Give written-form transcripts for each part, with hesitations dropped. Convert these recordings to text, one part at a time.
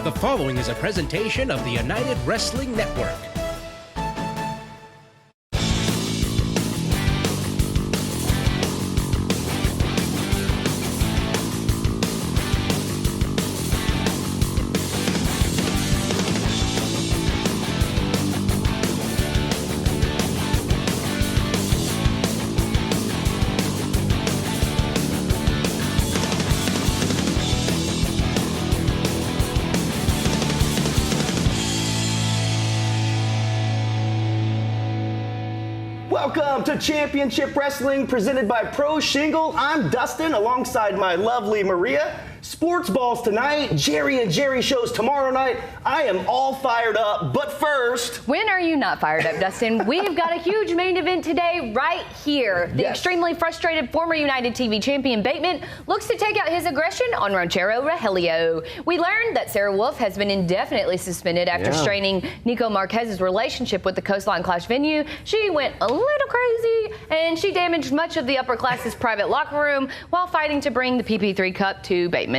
The following is a presentation of the United Wrestling Network. Welcome to Championship Wrestling presented by Pro Shingle. I'm Dustin alongside my lovely Maria. Sports balls tonight, Jerry and Jerry shows tomorrow night. I am all fired up, but first... When are you not fired up, Dustin? We've got a huge main event today right here. The extremely frustrated former United TV Champion Bateman looks to take out his aggression on Ranchero Rogelio. We learned that Sarah Wolf has been indefinitely suspended after straining Nico Marquez's relationship with the Coastline Clash venue. She went a little crazy, and she damaged much of the upper class's private locker room while fighting to bring the PP3 Cup to Bateman.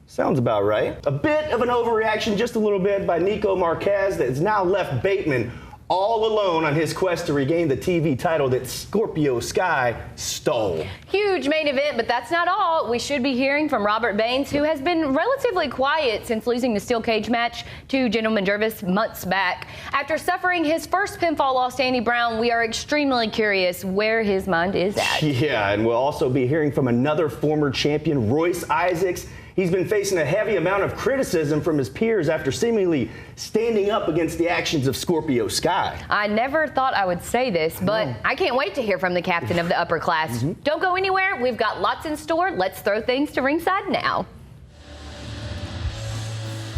Sounds about right. A bit of an overreaction, just a little bit, by Nico Marquez that has now left Bateman all alone on his quest to regain the TV title that Scorpio Sky stole. Huge main event, but that's not all. We should be hearing from Robert Baines, who has been relatively quiet since losing the steel cage match to Gentleman Jervis months back. After suffering his first pinfall loss to Andy Brown, we are extremely curious where his mind is at. Yeah, and we'll also be hearing from another former champion, Royce Isaacs. He's been facing a heavy amount of criticism from his peers after seemingly standing up against the actions of Scorpio Sky. I never thought I would say this, but I can't wait to hear from the captain of the upper class. Don't go anywhere. We've got lots in store. Let's throw things to ringside now.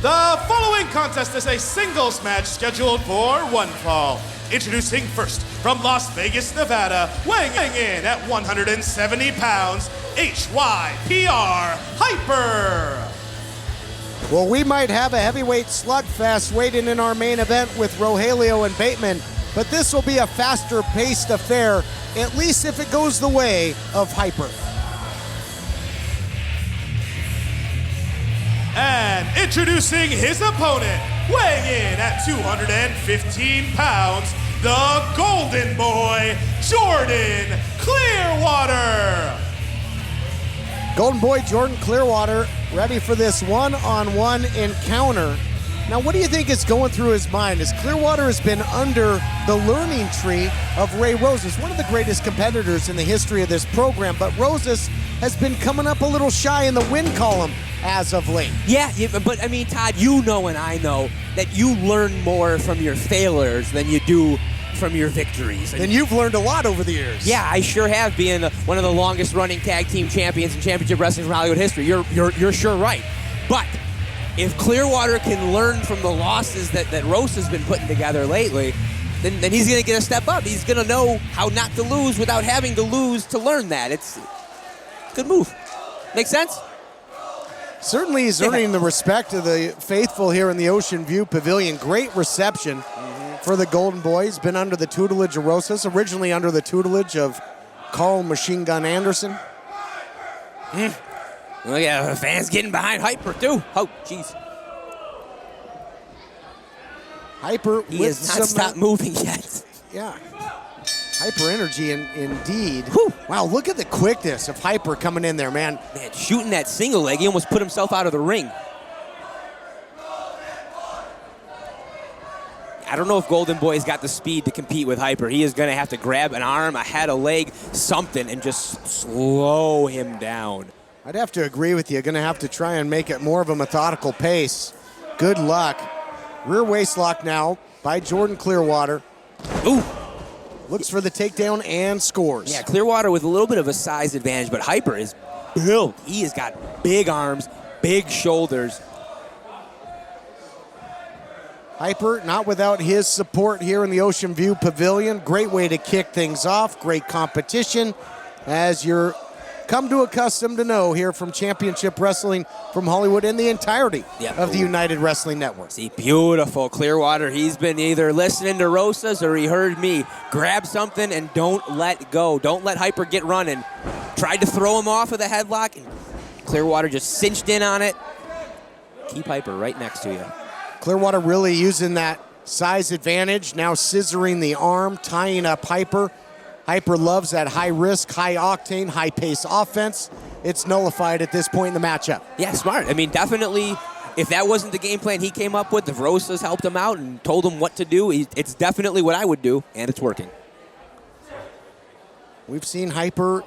The following contest is a singles match scheduled for one fall. Introducing first from Las Vegas, Nevada, weighing in at 170 pounds, HYPR Hyper. Well, we might have a heavyweight slugfest waiting in our main event with Rogelio and Bateman, but this will be a faster-paced affair, at least if it goes the way of Hyper. And introducing his opponent, weighing in at 215 pounds, the Golden Boy, Jordan Clearwater. Golden Boy Jordan Clearwater ready for this one-on-one encounter. Now, what do you think is going through his mind as Clearwater has been under the learning tree of Ray Rosas, one of the greatest competitors in the history of this program, but Rosas has been coming up a little shy in the win column as of late. Yeah, but I mean, Todd, you know and I know that you learn more from your failures than you do from your victories. And you've learned a lot over the years. Yeah, I sure have, being one of the longest running tag team champions in championship wrestling from Hollywood history. You're sure right. But if Clearwater can learn from the losses that Rose has been putting together lately, then he's going to get a step up. He's going to know how not to lose without having to lose to learn that. It's a good move. Make sense? Certainly he's earning the respect of the faithful here in the Ocean View Pavilion. Great reception for the Golden Boys. Been under the tutelage of Rosas, originally under the tutelage of Carl Machine Gun Anderson. Look at the fans getting behind Hyper, too. Oh, jeez. Hyper He has not stopped moving yet. Yeah. Hyper energy indeed. Whew. Wow, look at the quickness of Hyper coming in there, man. Man, shooting that single leg, he almost put himself out of the ring. I don't know if Golden Boy's got the speed to compete with Hyper. He is going to have to grab an arm, a head, a leg, something, and just slow him down. I'd have to agree with you. Going to have to try and make it more of a methodical pace. Good luck. Rear waist lock now by Jordan Clearwater. Ooh. Looks for the takedown and scores. Yeah, Clearwater with a little bit of a size advantage, but Hyper is built. He has got big arms, big shoulders. Hyper not without his support here in the Ocean View Pavilion. Great way to kick things off. Great competition, as you're come to accustom to know here from Championship Wrestling from Hollywood and the entirety of the United Wrestling Network. See, beautiful. Clearwater, he's been either listening to Rosas or he heard me. Grab something and don't let go. Don't let Hyper get running. Tried to throw him off with a headlock, and Clearwater just cinched in on it. keep Hyper right next to you. Clearwater really using that size advantage, now scissoring the arm, tying up Hyper. Hyper loves that high risk, high octane, high pace offense. It's nullified at this point in the matchup. Yeah, smart. I mean, definitely, if that wasn't the game plan he came up with, if Rosas helped him out and told him what to do, it's definitely what I would do, and it's working. We've seen Hyper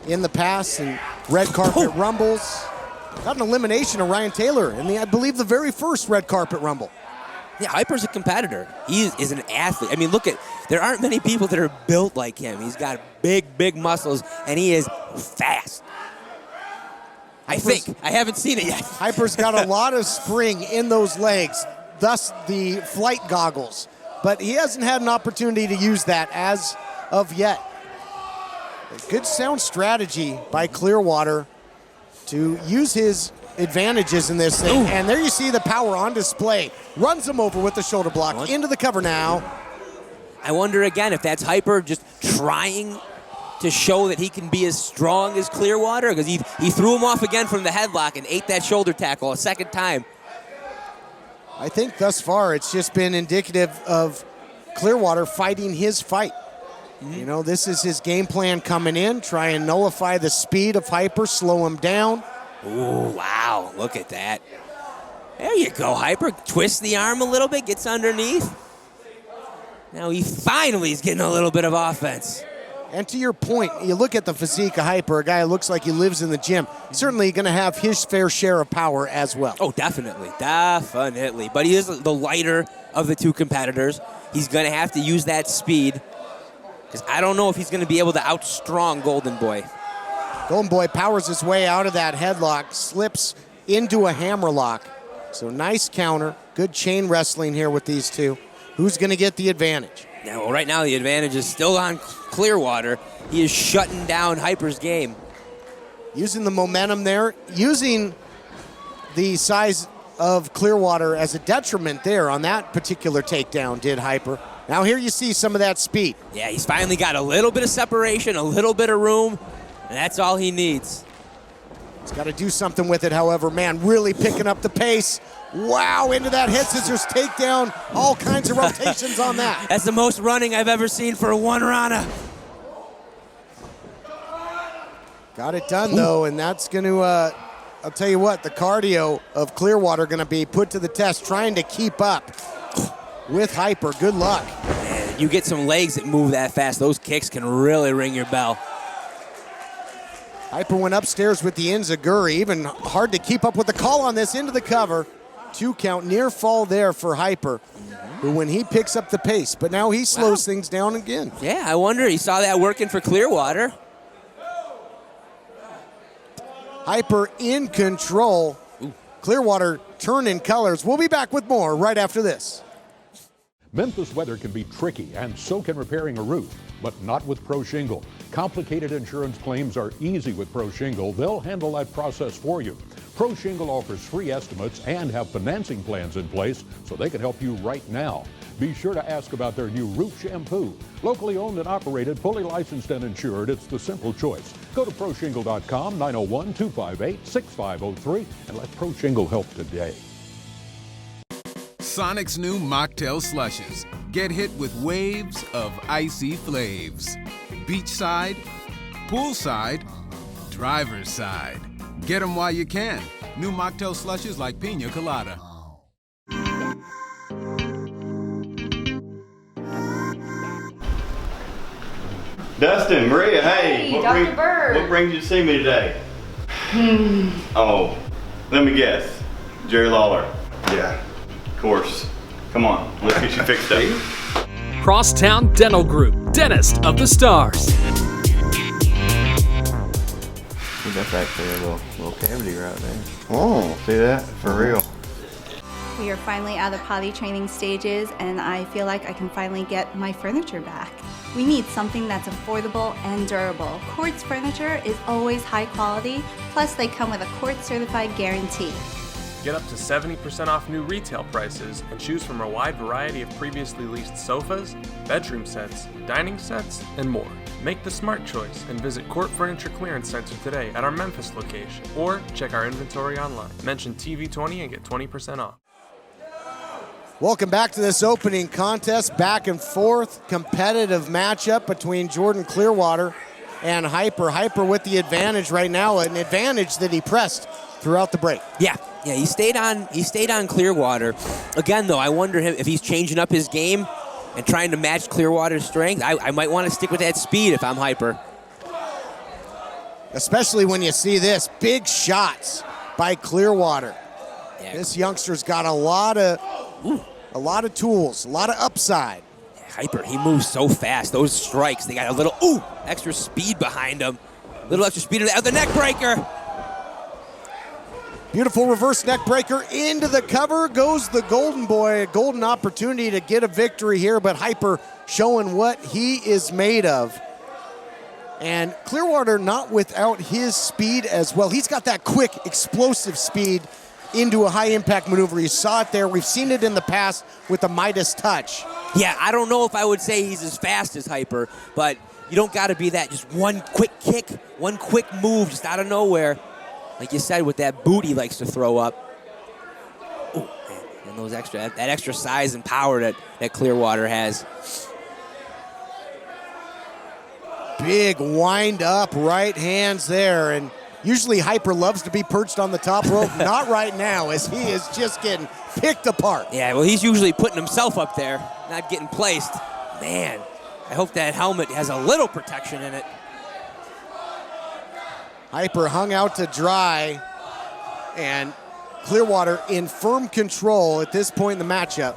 in the past and red carpet rumbles. Got an elimination of Ryan Taylor in I believe, the very first red carpet rumble. Yeah, Hyper's a competitor. He is an athlete. I mean, there aren't many people that are built like him. He's got big muscles, and he is fast. I think. I haven't seen it yet. Hyper's got a lot of spring in those legs, thus the flight goggles. But he hasn't had an opportunity to use that as of yet. A good sound strategy by Clearwater to use his advantages in this thing. Ooh. And there you see the power on display. Runs him over with the shoulder block. Into the cover now. I wonder again if that's Hyper just trying to show that he can be as strong as Clearwater, because he threw him off again from the headlock and ate that shoulder tackle a second time. I think thus far it's just been indicative of Clearwater fighting his fight. Mm-hmm. You know, this is his game plan coming in, try and nullify the speed of Hyper, slow him down. Ooh, wow, look at that. There you go, Hyper. Twists the arm a little bit, gets underneath. Now he finally is getting a little bit of offense. And to your point, you look at the physique of Hyper, a guy who looks like he lives in the gym, certainly going to have his fair share of power as well. Oh, definitely. But he is the lighter of the two competitors. He's going to have to use that speed, because I don't know if he's going to be able to outstrong Golden Boy. Golden Boy powers his way out of that headlock, slips into a hammerlock. So nice counter. Good chain wrestling here with these two. Who's going to get the advantage? Yeah, well, right now the advantage is still on Clearwater. He is shutting down Hyper's game. Using the momentum there, using the size of Clearwater as a detriment there on that particular takedown, did Hyper. Now here you see some of that speed. Yeah, he's finally got a little bit of separation, a little bit of room, and that's all he needs. He's got to do something with it, however. Man, really picking up the pace. Wow, into that head scissors takedown. All kinds of rotations on that. That's the most running I've ever seen for one Rana. Got it done, though, and that's going to, I'll tell you what, the cardio of Clearwater going to be put to the test, trying to keep up with Hyper. Good luck. Man, you get some legs that move that fast, those kicks can really ring your bell. Hyper went upstairs with the enziguri. Even hard to keep up with the call on this. Into the cover. 2 count, near fall there for Hyper, who when he picks up the pace, but now he slows things down again. Yeah, I wonder, he saw that working for Clearwater. Hyper in control. Ooh. Clearwater turning colors. We'll be back with more right after this. Memphis weather can be tricky, and so can repairing a roof, but not with Pro Shingle. Complicated insurance claims are easy with Pro Shingle. They'll handle that process for you. Pro Shingle offers free estimates and have financing plans in place so they can help you right now. Be sure to ask about their new roof shampoo. Locally owned and operated, fully licensed and insured, it's the simple choice. Go to ProShingle.com, 901-258-6503, and let Pro Shingle help today. Sonic's new mocktail slushes. Get hit with waves of icy flaves. Beachside, poolside, driver's side. Get them while you can. New mocktail slushes like Pina Colada. Dustin, Maria, hey. Dr. Bird. What brings you to see me today? Oh, let me guess. Jerry Lawler. Yeah, of course. Come on, let's get you fixed up. Crosstown Dental Group, dentist of the stars. That's actually a little cavity right there. Oh, see that? For real. We are finally out of potty training stages, and I feel like I can finally get my furniture back. We need something that's affordable and durable. Quartz furniture is always high quality, plus they come with a Quartz certified guarantee. Get up to 70% off new retail prices and choose from a wide variety of previously leased sofas, bedroom sets, dining sets, and more. Make the smart choice and visit Court Furniture Clearance Center today at our Memphis location, or check our inventory online. Mention TV20 and get 20% off. Welcome back to this opening contest. Back and forth, competitive matchup between Jordan Clearwater and Hyper. Hyper with the advantage right now, an advantage that he pressed throughout the break. Yeah, he stayed on Clearwater. Again, though, I wonder if he's changing up his game and trying to match Clearwater's strength. I might want to stick with that speed if I'm Hyper. Especially when you see this, big shots by Clearwater. Yeah. This youngster's got a lot of tools, a lot of upside. Yeah, Hyper, he moves so fast. Those strikes, they got a little extra speed behind him. A little extra speed of the neck breaker. Beautiful reverse neck breaker into the cover. Goes the Golden Boy. A golden opportunity to get a victory here, but Hyper showing what he is made of. And Clearwater not without his speed as well. He's got that quick, explosive speed into a high-impact maneuver. You saw it there. We've seen it in the past with the Midas touch. Yeah, I don't know if I would say he's as fast as Hyper, but you don't got to be that. Just one quick kick, one quick move just out of nowhere. Like you said, with that boot he likes to throw up. Ooh, and those that extra size and power that Clearwater has. Big wind up right hands there, and usually Hyper loves to be perched on the top rope. Not right now, as he is just getting picked apart. Yeah, well, he's usually putting himself up there, not getting placed. Man, I hope that helmet has a little protection in it. Hyper hung out to dry, and Clearwater in firm control at this point in the matchup.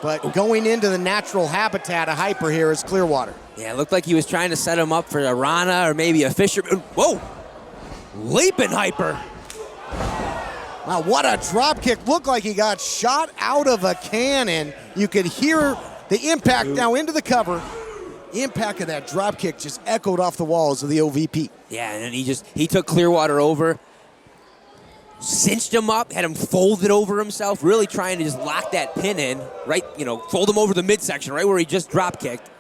But going into the natural habitat of Hyper here is Clearwater. Yeah, it looked like he was trying to set him up for a Rana or maybe a Fisherman. Whoa! Leaping Hyper. Wow, what a drop kick. Looked like he got shot out of a cannon. You could hear the impact now into the cover. Impact of that drop kick just echoed off the walls of the OVP. Yeah, and he took Clearwater over, cinched him up, had him folded over himself, really trying to just lock that pin in, right, fold him over the midsection, right where he just drop kicked.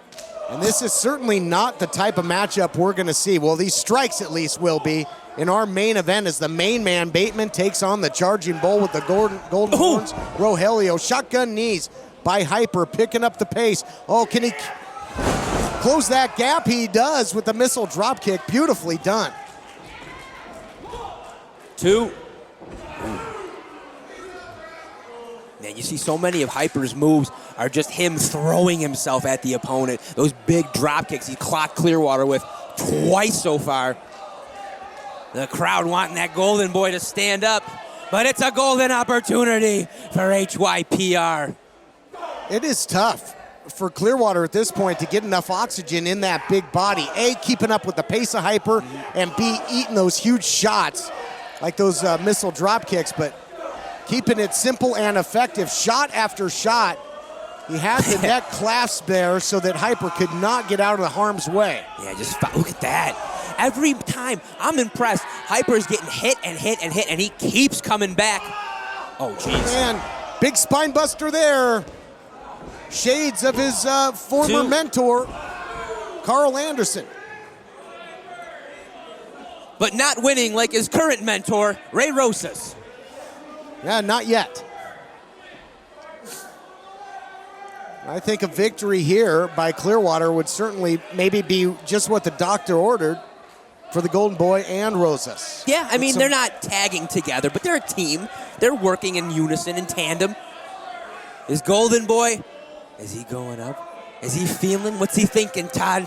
And this is certainly not the type of matchup we're going to see. Well, these strikes at least will be in our main event as the main man, Bateman, takes on the charging bull with the golden horns, Rogelio. Shotgun knees by Hyper, picking up the pace. Oh, can he close that gap? He does with the missile drop kick. Beautifully done. 2. Man, you see so many of Hyper's moves are just him throwing himself at the opponent. Those big drop kicks he clocked Clearwater with twice so far. The crowd wanting that Golden Boy to stand up, but it's a golden opportunity for HYPR. It is tough for Clearwater at this point to get enough oxygen in that big body. A, keeping up with the pace of Hyper, and B, eating those huge shots like those missile drop kicks, but keeping it simple and effective, shot after shot. He had the neck clasp there so that Hyper could not get out of the harm's way. Yeah, just look at that. Every time, I'm impressed. Hyper is getting hit and hit and hit, and he keeps coming back. Oh, jeez. Man, big spine buster there. Shades of his former mentor, Carl Anderson. But not winning like his current mentor, Ray Rosas. Yeah, not yet. I think a victory here by Clearwater would certainly maybe be just what the doctor ordered for the Golden Boy and Rosas. Yeah, I mean, they're not tagging together, but they're a team. They're working in unison, in tandem. Is Golden Boy, is he going up? Is he feeling? What's he thinking, Todd?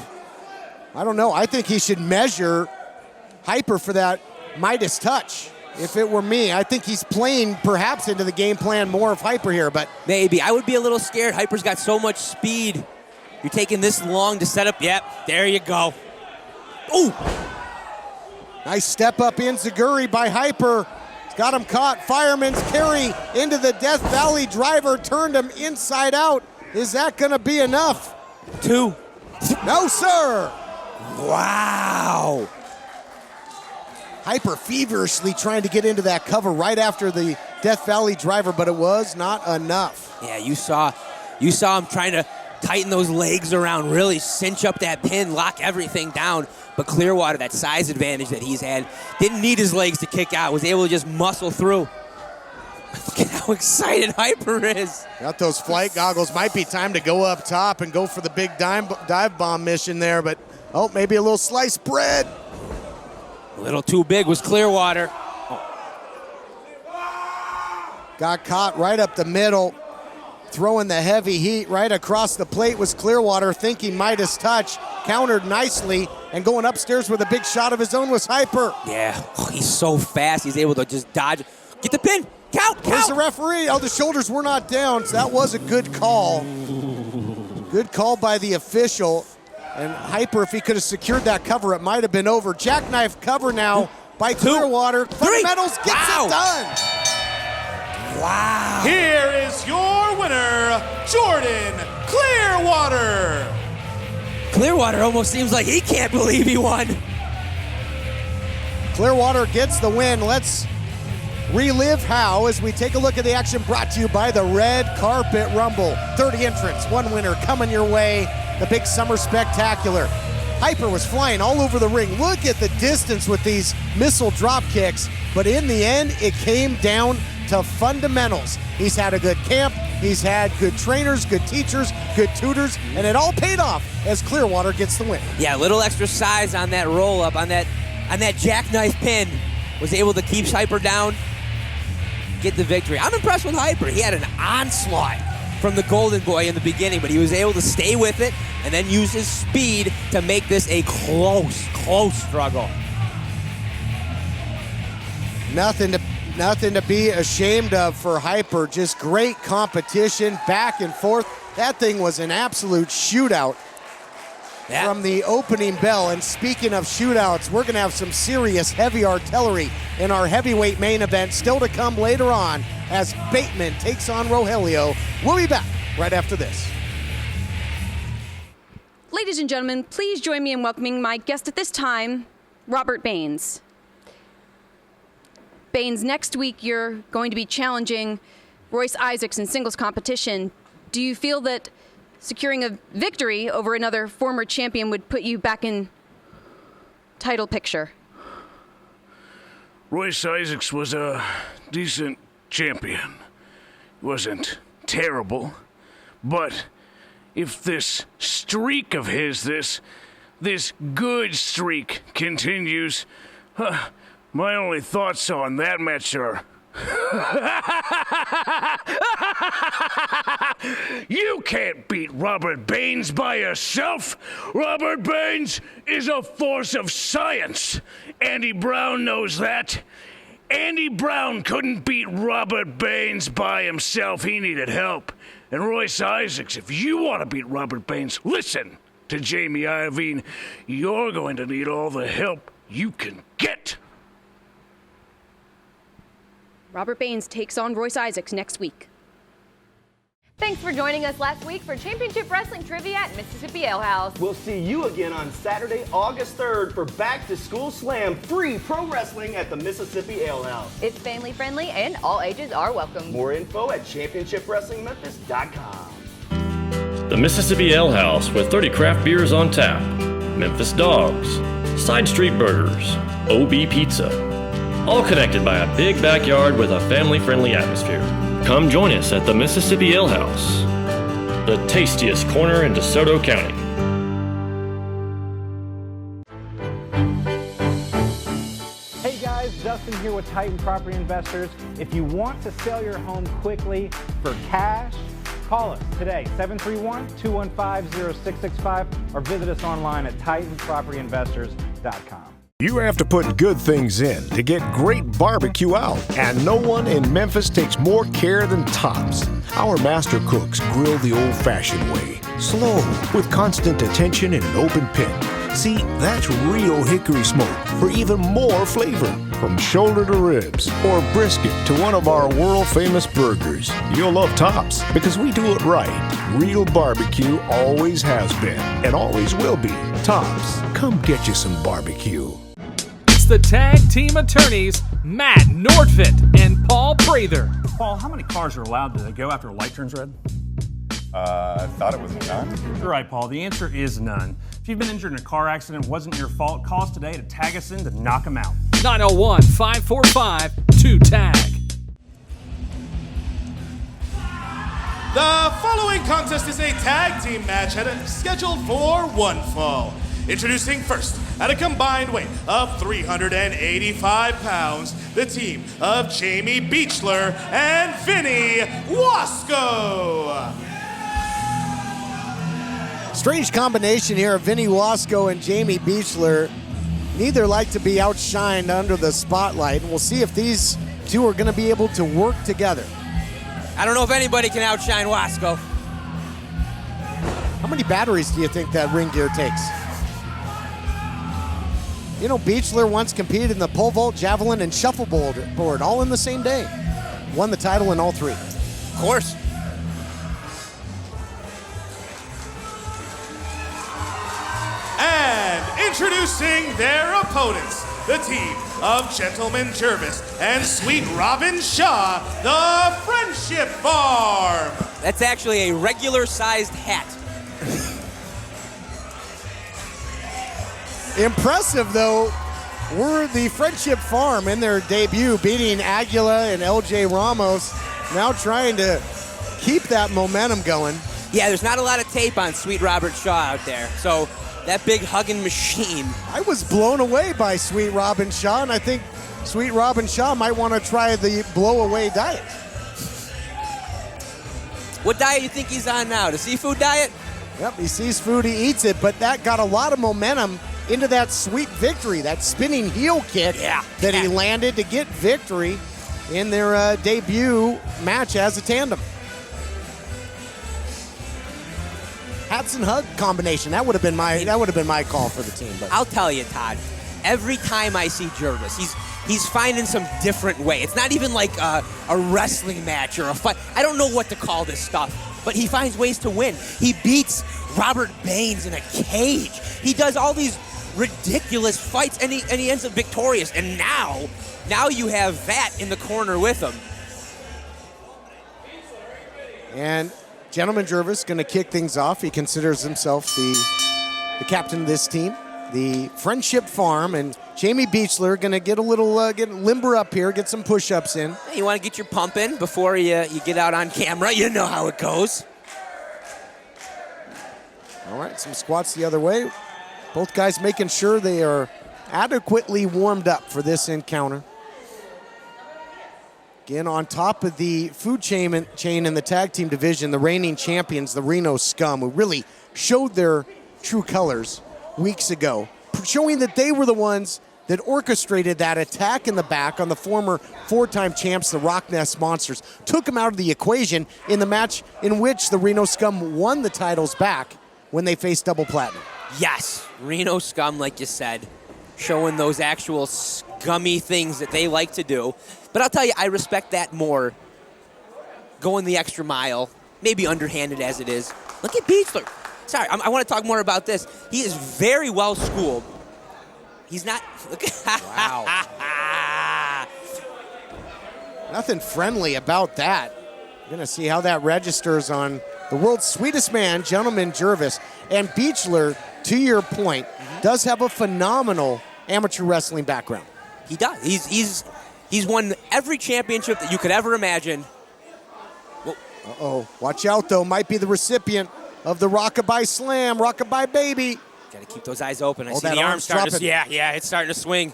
I don't know. I think he should measure Hyper for that Midas touch. If it were me, I think he's playing perhaps into the game plan more of Hyper here, but maybe. I would be a little scared. Hyper's got so much speed. You're taking this long to set up. Yep, there you go. Ooh! Nice step up in Zaguri by Hyper. He's got him caught. Fireman's carry into the Death Valley driver, turned him inside out. Is that gonna be enough? 2. No, sir! Wow! Hyper feverishly trying to get into that cover right after the Death Valley driver, but it was not enough. Yeah, you saw him trying to tighten those legs around, really cinch up that pin, lock everything down. But Clearwater, that size advantage that he's had, didn't need his legs to kick out, was able to just muscle through. Look at how excited Hyper is. Got those flight goggles. Might be time to go up top and go for the big dive bomb mission there, but oh, maybe a little sliced bread. A little too big was Clearwater. Got caught right up the middle, throwing the heavy heat right across the plate was Clearwater, thinking Midas touch, countered nicely, and going upstairs with a big shot of his own was Hyper. Yeah, he's so fast, he's able to just dodge. Get the pin, count. Here's the referee. Oh, the shoulders were not down, so that was a good call. Good call by the official. And Hyper, if he could have secured that cover, it might have been over. Jackknife cover now by Clearwater. Fundamentals gets it done. Wow. Here is your winner, Jordan Clearwater. Clearwater almost seems like he can't believe he won. Clearwater gets the win. Let's relive how as we take a look at the action brought to you by the Red Carpet Rumble. 30 entrants, one winner coming your way. The big summer spectacular. Hyper was flying all over the ring. Look at the distance with these missile drop kicks. But in the end, it came down to fundamentals. He's had a good camp. He's had good trainers, good teachers, good tutors, and it all paid off as Clearwater gets the win. Yeah, a little extra size on that roll up, on that jackknife pin. Was able to keep Hyper down, get the victory. I'm impressed with Hyper. He had an onslaught from the Golden Boy in the beginning, but he was able to stay with it and then use his speed to make this a close struggle. Nothing to be ashamed of for Hyper. Just great competition, back and forth. That thing was an absolute shootout from the opening bell. And speaking of shootouts, we're going to have some serious heavy artillery in our heavyweight main event still to come later on as Bateman takes on Rogelio. We'll be back right after this. Ladies and gentlemen, please join me in welcoming my guest at this time, Robert Baines. Baines, next week you're going to be challenging Royce Isaacs in singles competition. Do you feel that securing a victory over another former champion would put you back in title picture? Royce Isaacs was a decent champion. Wasn't terrible. But if this streak of his, this good streak continues, my only thoughts on that match are, you can't beat Robert Baines by yourself. Robert Baines is a force of science. Andy Brown knows that. Andy Brown couldn't beat Robert Baines by himself. He needed help. And Royce Isaacs, if you want to beat Robert Baines, listen to Jamie Iovine. You're going to need all the help you can get. Robert Baines takes on Royce Isaacs next week. Thanks for joining us last week for Championship Wrestling Trivia at Mississippi Ale House. We'll see you again on Saturday, August 3rd for Back to School Slam, free pro wrestling at the Mississippi Ale House. It's family friendly and all ages are welcome. More info at championshipwrestlingmemphis.com. The Mississippi Ale House with 30 craft beers on tap, Memphis Dogs, Side Street Burgers, OB Pizza. All connected by a big backyard with a family-friendly atmosphere. Come join us at the Mississippi Ale House, the tastiest corner in DeSoto County. Hey guys, Dustin here with Titan Property Investors. If you want to sell your home quickly for cash, call us today, 731-215-0665, or visit us online at TitanPropertyInvestors.com. You have to put good things in to get great barbecue out, and no one in Memphis takes more care than Tops. Our master cooks grill the old-fashioned way, slow, with constant attention in an open pit. See, that's real hickory smoke for even more flavor. From shoulder to ribs or brisket to one of our world-famous burgers. You'll love Tops because we do it right. Real barbecue always has been and always will be. Tops, come get you some barbecue. It's the tag team attorneys, Matt Nordfit and Paul Prather. Paul, how many cars are allowed to go after a light turns red? I thought it was none. You're right, Paul. The answer is none. If you've been injured in a car accident, it wasn't your fault, call us today to tag us in to knock them out. 901-545-2TAG. The following contest is a tag team match scheduled for one fall. Introducing first, at a combined weight of 385 pounds, the team of Jamie Beechler and Vinny Wasco. Strange combination here of Vinny Wasco and Jamie Beechler. Neither like to be outshined under the spotlight. And we'll see if these two are going to be able to work together. I don't know if anybody can outshine Wasco. How many batteries do you think that ring gear takes? You know, Beechler once competed in the pole vault, javelin, and shuffleboard all in the same day. Won the title in all three. Of course. And introducing their opponents, the team of Gentleman Jervis and Sweet Robin Shaw, the Friendship Farm. That's actually a regular-sized hat. Impressive, though, were the Friendship Farm in their debut, beating Aguila and LJ Ramos, now trying to keep that momentum going. Yeah, there's not a lot of tape on Sweet Robert Shaw out there, so that big hugging machine. I was blown away by Sweet Robin Shaw, and I think Sweet Robin Shaw might want to try the blow-away diet. What diet you think he's on now? The seafood diet? Yep, he sees food, he eats it, but that got a lot of momentum into that sweet victory, that spinning heel kick that he landed to get victory in their debut match as a tandem. Hats and hug combination. That would have been my call for the team. But I'll tell you, Todd. Every time I see Jervis, he's finding some different way. It's not even like a wrestling match or a fight. I don't know what to call this stuff, but he finds ways to win. He beats Robert Baines in a cage. He does all these ridiculous fights, and he ends up victorious. And now you have that in the corner with him. And Gentleman Jervis going to kick things off. He considers himself the captain of this team, the Friendship Farm, and Jamie Beechler going to get a little get limber up here, get some push-ups in. You want to get your pump in before you get out on camera. You know how it goes. All right, some squats the other way. Both guys making sure they are adequately warmed up for this encounter. Again, on top of the food chain in the tag team division, the reigning champions, the Reno Scum, who really showed their true colors weeks ago, showing that they were the ones that orchestrated that attack in the back on the former four-time champs, the Rock Nest Monsters, took them out of the equation in the match in which the Reno Scum won the titles back when they faced Double Platinum. Yes, Reno Scum, like you said, showing those actual scummy things that they like to do. But I'll tell you, I respect that more, going the extra mile, maybe underhanded as it is. Look at Beechler. Sorry, I want to talk more about this. He is very well schooled. He's not. Look at, wow. Nothing friendly about that. We're going to see how that registers on the world's sweetest man, Gentleman Jervis. And Beechler, to your point, does have a phenomenal amateur wrestling background. He does. He's won every championship that you could ever imagine. Uh-oh. Watch out, though. Might be the recipient of the Rockabye Slam. Rockabye Baby. Got to keep those eyes open. I see that the arm arm's starting to, dropping. yeah, it's starting to swing.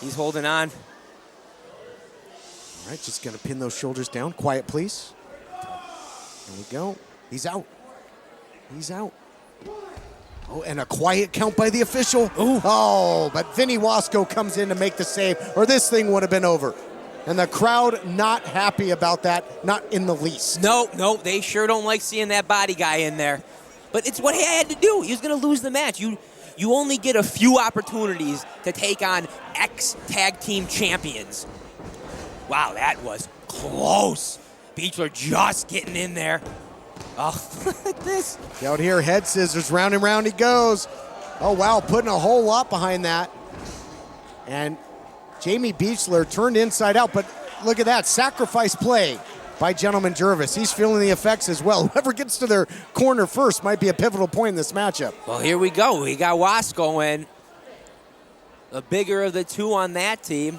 He's holding on. All right, just going to pin those shoulders down. Quiet, please. There we go. He's out. He's out. Oh, and a quiet count by the official. Ooh. Oh, but Vinny Wasco comes in to make the save, or this thing would have been over. And the crowd not happy about that, not in the least. No, they sure don't like seeing that body guy in there. But it's what he had to do. He was going to lose the match. You only get a few opportunities to take on ex-tag team champions. Wow, that was close. Beechler just getting in there. Oh, look at this. Out here, head scissors, round and round he goes. Oh, wow, putting a whole lot behind that. And Jamie Beechler turned inside out, but look at that, sacrifice play. by Gentleman Jervis. He's feeling the effects as well. Whoever gets to their corner first might be a pivotal point in this matchup. Well, here we go. We got Wasco in, the bigger of the two on that team.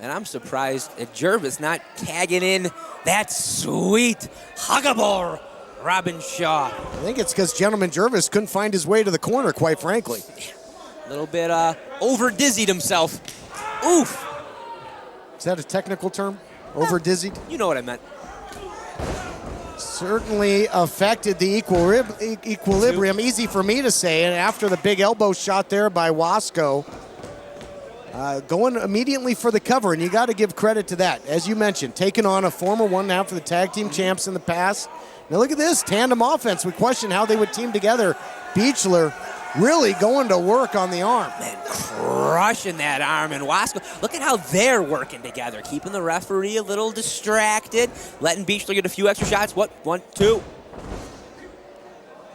And I'm surprised at Jervis not tagging in that sweet huggable Robin Shaw. I think it's because Gentleman Jervis couldn't find his way to the corner, quite frankly. A little bit over-dizzied himself. Oof. Is that a technical term? Over-dizzied? You know what I meant. Certainly affected the equilibrium. Easy for me to say. And after the big elbow shot there by Wasco, going immediately for the cover, and you got to give credit to that. As you mentioned, taking on a former 1.5 for the tag team champs in the past. Now look at this, tandem offense. We questioned how they would team together. Beechler really going to work on the arm. Man, crushing that arm. And Wasco, look at how they're working together, keeping the referee a little distracted, letting Beechler get a few extra shots. What? 1, 2.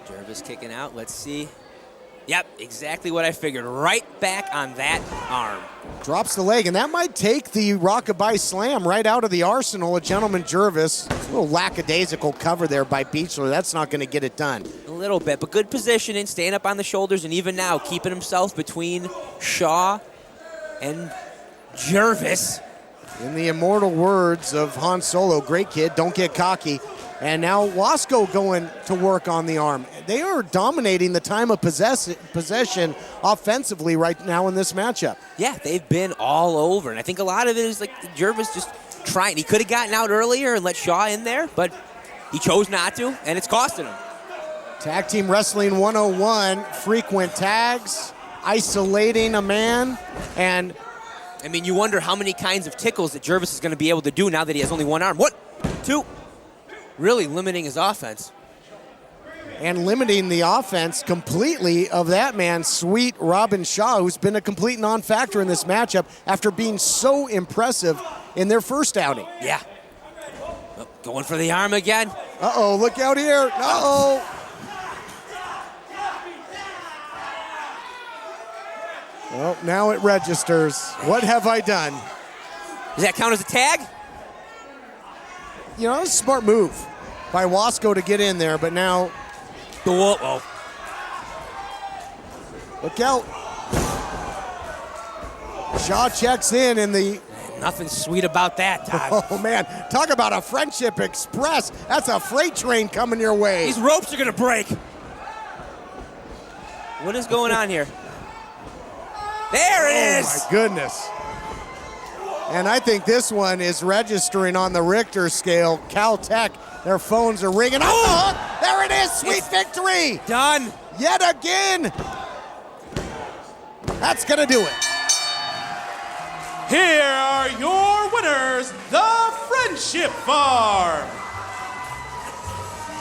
Jervis kicking out. Let's see. Yep, exactly what I figured. Right back on that arm. Drops the leg, and that might take the rockabye slam right out of the arsenal of Gentleman Jervis. A little lackadaisical cover there by Beechler. That's not going to get it done. A little bit, but good positioning, staying up on the shoulders, and even now keeping himself between Shaw and Jervis. In the immortal words of Han Solo, great kid, don't get cocky. And now Wasco going to work on the arm. They are dominating the time of possession offensively right now in this matchup. Yeah, they've been all over. And I think a lot of it is like Jervis just trying. He could have gotten out earlier and let Shaw in there, but he chose not to, and it's costing him. Tag Team Wrestling 101, frequent tags, isolating a man, and I mean, you wonder how many kinds of tickles that Jervis is going to be able to do now that he has only one arm. 1, 2. Really limiting his offense. And limiting the offense completely of that man, sweet Robin Shaw, who's been a complete non-factor in this matchup after being so impressive in their first outing. Yeah. Oh, going for the arm again. Uh-oh, look out here. Uh-oh. Well, now it registers. What have I done? Does that count as a tag? You know, it's a smart move by Wasco to get in there, but now... Uh-oh. Look out. Shaw checks in the... Nothing sweet about that, Todd. Oh, man. Talk about a friendship express. That's a freight train coming your way. These ropes are going to break. What is going on here? There it is. Oh, my goodness. And I think this one is registering on the Richter scale. Caltech, their phones are ringing. Oh, there it is, sweet victory. Done. Yet again. That's going to do it. Here are your winners, the Friendship Farm.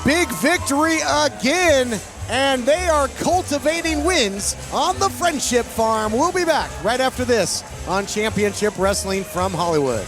Big victory again, and they are cultivating wins on the Friendship Farm. We'll be back right after this on Championship Wrestling from Hollywood.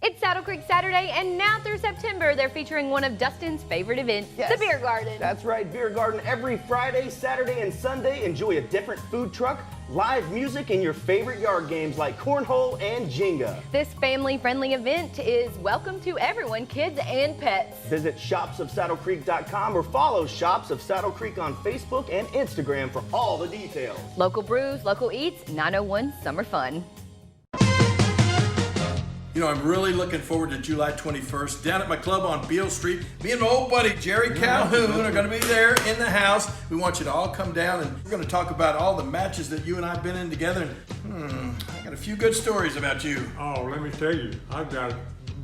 It's Saddle Creek Saturday, and now through September, they're featuring one of Dustin's favorite events, the Beer Garden. That's right, Beer Garden every Friday, Saturday, and Sunday. Enjoy a different food truck, live music, and your favorite yard games like cornhole and Jenga. This family-friendly event is welcome to everyone, kids and pets. Visit shopsofsaddlecreek.com or follow Shops of Saddle Creek on Facebook and Instagram for all the details. Local brews, local eats, 901 Summer Fun. You know, I'm really looking forward to July 21st down at my club on Beale Street. Me and my old buddy Jerry Calhoun are going to be there in the house. We want you to all come down, and we're going to talk about all the matches that you and I have been in together. And I got a few good stories about you. Oh, let me tell you, I've got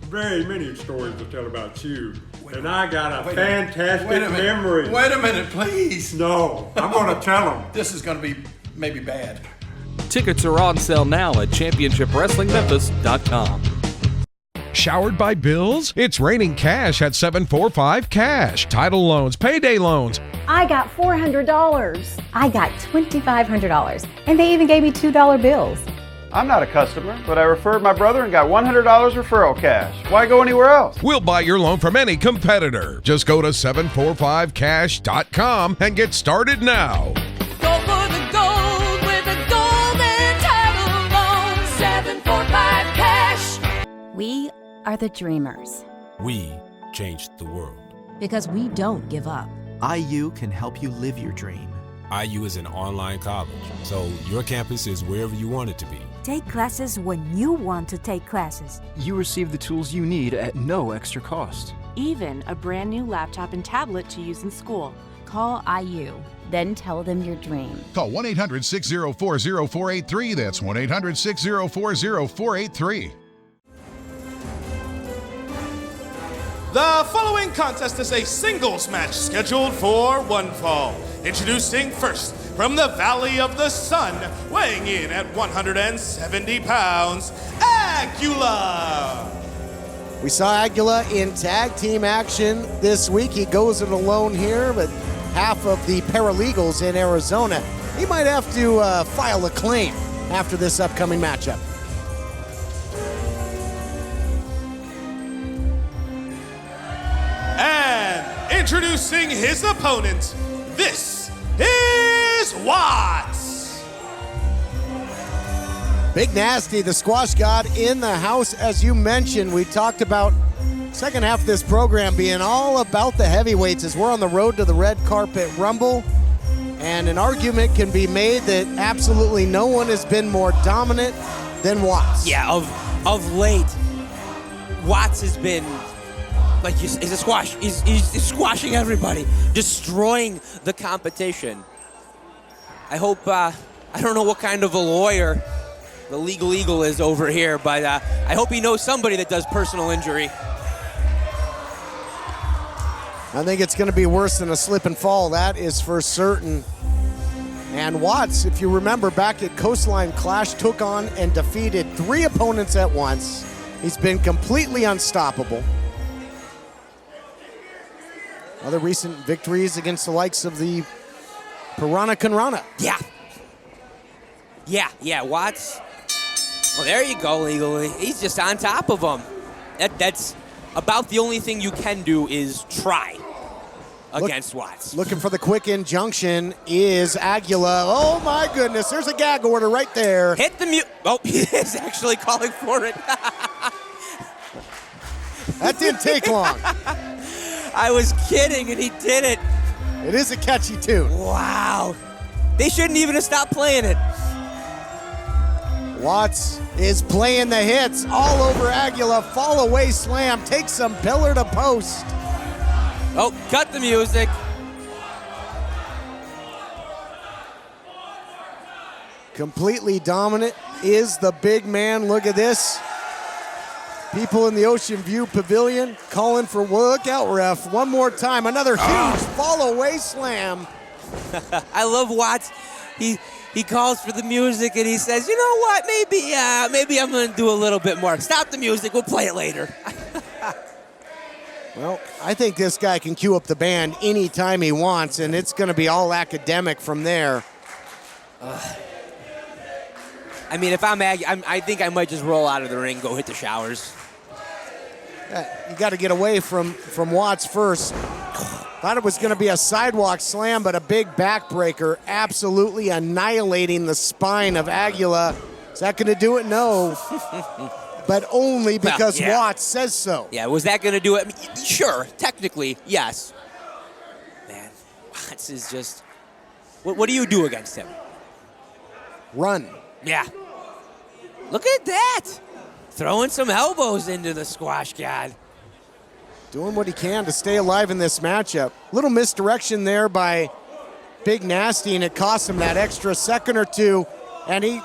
very many stories to tell about you. And I got a fantastic memory. Wait a minute, please. No, I'm going to tell them. This is going to be maybe bad. Tickets are on sale now at ChampionshipWrestlingMemphis.com. Showered by bills? It's raining cash at 745 Cash. Title loans, payday loans. I got $400. I got $2,500. And they even gave me $2 bills. I'm not a customer, but I referred my brother and got $100 referral cash. Why go anywhere else? We'll buy your loan from any competitor. Just go to 745cash.com and get started now. Go for the gold with a golden title loan. 745 Cash. We are the dreamers. We changed the world. Because we don't give up. IU can help you live your dream. IU is an online college, so your campus is wherever you want it to be. Take classes when you want to take classes. You receive the tools you need at no extra cost. Even a brand new laptop and tablet to use in school. Call IU. Then tell them your dream. Call 1-800-604-0483. That's 1-800-604-0483. The following contest is a singles match scheduled for one fall. Introducing first, from the Valley of the Sun, weighing in at 170 pounds, Aguila. We saw Aguila in tag team action this week. He goes it alone here, but half of the paralegals in Arizona. He might have to file a claim after this upcoming matchup. And introducing his opponent, this is Watts. Big Nasty, the squash god in the house. As you mentioned, we talked about second half of this program being all about the heavyweights as we're on the road to the red carpet rumble. And an argument can be made that absolutely no one has been more dominant than Watts. Yeah, of late, Watts has been like he's a squash. He's squashing everybody, destroying the competition. I hope I don't know what kind of a lawyer the legal eagle is over here, but I hope he knows somebody that does personal injury. I think it's going to be worse than a slip and fall, that is for certain. And Watts, if you remember back at Coastline Clash, took on and defeated 3 opponents at once. He's been completely unstoppable. Other recent victories against the likes of the Piranha Conrana. Yeah, Watts. Well, there you go, legally. He's just on top of him. That's about the only thing you can do is try against Watts. Looking for the quick injunction is Aguila. Oh my goodness, there's a gag order right there. Hit the mute. Oh, he is actually calling for it. That didn't take long. I was kidding, and he did it. It is a catchy tune. Wow. They shouldn't even have stopped playing it. Watts is playing the hits all over Aguila. Fall away slam. Takes some pillar to post. Oh, cut the music. Completely dominant is the big man. Look at this. People in the Ocean View Pavilion calling for look out, ref. One more time. Another huge fall away slam. I love Watts. He calls for the music and he says, you know what, maybe I'm going to do a little bit more. Stop the music. We'll play it later. Well, I think this guy can cue up the band anytime he wants, and it's going to be all academic from there. I mean, if I'm Aggie, I think I might just roll out of the ring, go hit the showers. You got to get away from Watts first. Thought it was going to be a sidewalk slam, but a big backbreaker, absolutely annihilating the spine of Aguila. Is that going to do it? No. But only because Watts says so. Yeah, was that going to do it? I mean, sure, technically, yes. Man, Watts is just... What do you do against him? Run. Yeah. Look at that. Throwing some elbows into the squash god. Doing what he can to stay alive in this matchup. Little misdirection there by Big Nasty, and it cost him that extra second or two. And he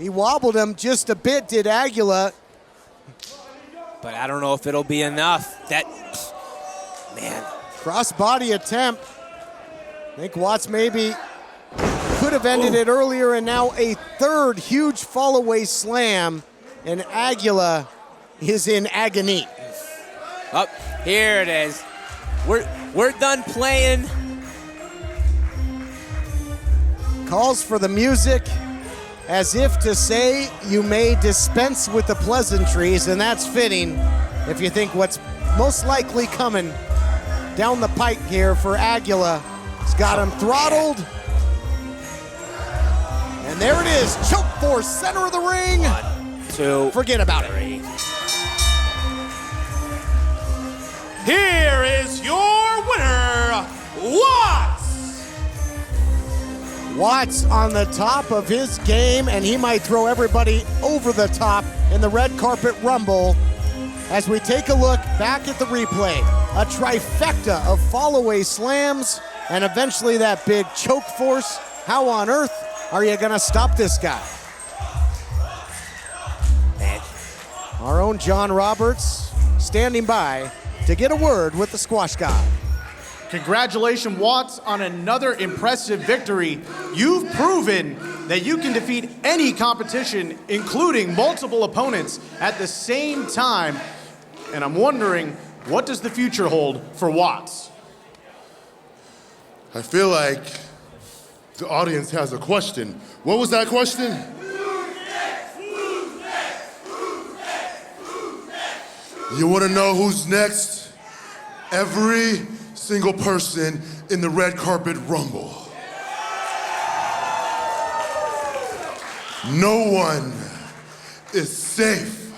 wobbled him just a bit, did Aguila. But I don't know if it'll be enough. Man. Cross-body attempt. I think Watts maybe could have ended it earlier, and now a third huge fall-away slam, and Aguila is in agony. Oh, here it is. We're done playing. Calls for the music as if to say you may dispense with the pleasantries, and that's fitting if you think what's most likely coming down the pike here for Aguila. He's got him throttled. And there it is, choke force, center of the ring. 1, 2, forget about 3. it. here is your winner, Watts! Watts on the top of his game, and he might throw everybody over the top in the red carpet rumble. As we take a look back at the replay, a trifecta of fall-away slams and eventually that big choke force. How on earth are you gonna stop this guy? Our own John Roberts standing by to get a word with the squash god. Congratulations, Watts, on another impressive victory. You've proven that you can defeat any competition, including multiple opponents, at the same time. And I'm wondering, what does the future hold for Watts? I feel like the audience has a question. What was that question? You want to know who's next? Every single person in the red carpet rumble. No one is safe.